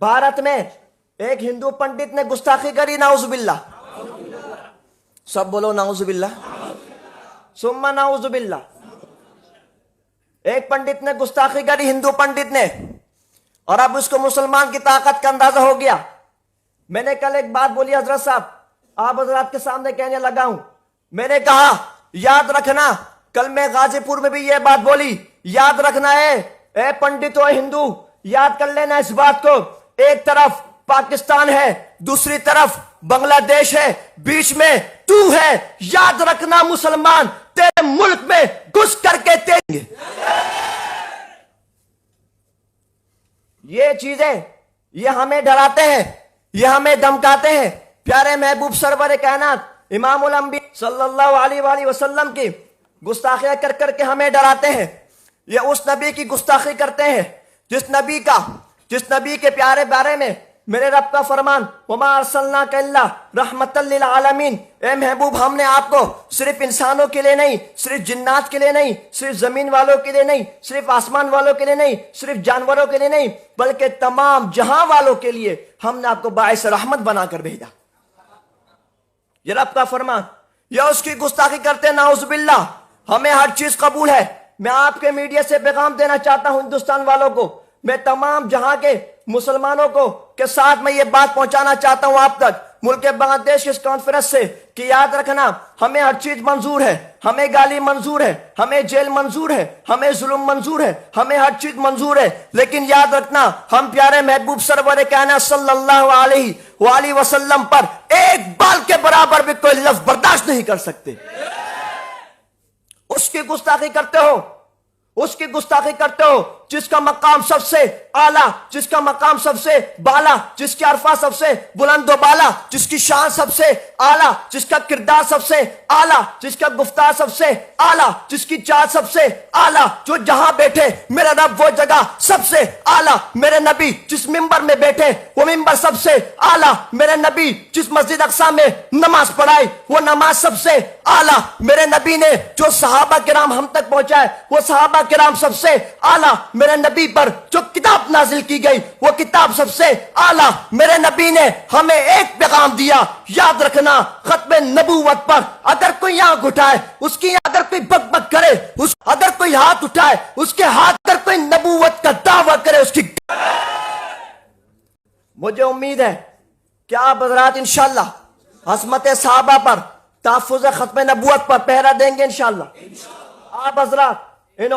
भारत में एक हिंदू पंडित ने गुस्ताखी करी, नाउजुबिल्लाह। सब बोलो नाउजुबिल्लाह, सुम्मा नाउजुबिल्लाह। एक पंडित ने गुस्ताखी करी, हिंदू पंडित ने, और अब उसको मुसलमान की ताकत का अंदाजा हो गया। मैंने कल एक बात बोली हजरत साहब, आप हजरत के सामने कहने लगा हूं। मैंने कहा याद रखना, कल मैं गाजीपुर में भी ये बात बोली, याद रखना है ए पंडित और हिंदू, याद कर लेना इस बात को। एक तरफ पाकिस्तान है, दूसरी तरफ बांग्लादेश है, बीच में तू है। याद रखना मुसलमान तेरे मुल्क में घुस करके तेरे ये चीजें, ये हमें डराते हैं, ये हमें धमकाते हैं। प्यारे महबूब सरवर कायनात इमामुल अंबिया सल्लल्लाहु अलैहि वसल्लम की गुस्ताखियां कर करके हमें डराते हैं। ये उस नबी की गुस्ताखी करते हैं जिस नबी के प्यारे बारे में मेरे रब का फरमान वमा अरसलनाका इल्ला रहमतल लिल आलमीन। ए महबूब, हमने आपको सिर्फ इंसानों के लिए नहीं, सिर्फ जिन्नात के लिए नहीं, सिर्फ जमीन वालों के लिए नहीं, सिर्फ आसमान वालों के लिए नहीं, सिर्फ जानवरों के लिए नहीं, बल्कि तमाम जहां वालों के लिए हमने आपको बाइस रहमत बनाकर भेजा। ये रब का फरमान, या उसकी गुस्ताखी करते हैं नाउजुबिल्लाह। हमें हर चीज कबूल है। मैं आपके मीडिया से पैगाम देना चाहता हूं हिंदुस्तान वालों को, मैं तमाम जहां के मुसलमानों को के साथ मैं ये बात पहुंचाना चाहता हूं आप तक, मुल्क बांग्लादेश इस कॉन्फ्रेंस से, कि याद रखना हमें हर चीज मंजूर है। हमें गाली मंजूर है, हमें जेल मंजूर है, हमें जुल्म मंजूर है, हमें हर चीज मंजूर है। लेकिन याद रखना हम प्यारे महबूब सरवर कायनात सल्लल्लाहु अलैहि वसल्लम पर एक बाल के बराबर भी कोई लफ्ज बर्दाश्त नहीं कर सकते। उसकी गुस्ताखी करते हो जिसका मकाम सबसे आला, जिसका मकाम सबसे बाला, जिसकी अरफा सबसे बुलंद बाला, जिसकी शान सबसे आला, जिसका किरदार सबसे आला, जिसका गुफ्तार सबसे आला, जिसकी चाल सबसे आला, जो जहां बैठे मेरा रब वो जगह सबसे आला। मेरे नबी जिस मिंबर में बैठे वो मिंबर सबसे आला। मेरे नबी जिस मस्जिद अक्सा में नमाज पढ़ाई वो नमाज सबसे आला। मेरे नबी ने जो सहाबा किराम हम तक पहुंचाए वो सहाबा किराम सबसे आला। मेरे नबी पर जो किताब नाजिल की गई वो किताब सबसे आला। मेरे नबी ने हमें एक पैगाम दिया, याद रखना खत्मे नबूवत पर अगर कोई आंख उठाए उसकी, अगर कोई बकबक करे अगर कोई हाथ उठाए उसके हाथ, अगर कोई नबूवत का दावा करे उसकी। मुझे उम्मीद है कि आप हज़रात इंशाअल्लाह हस्मत सहाबा पर, तहफ़्फ़ुज़ खत्मे नबूवत पर पहरा देंगे इंशाअल्लाह। आप हज़रात इन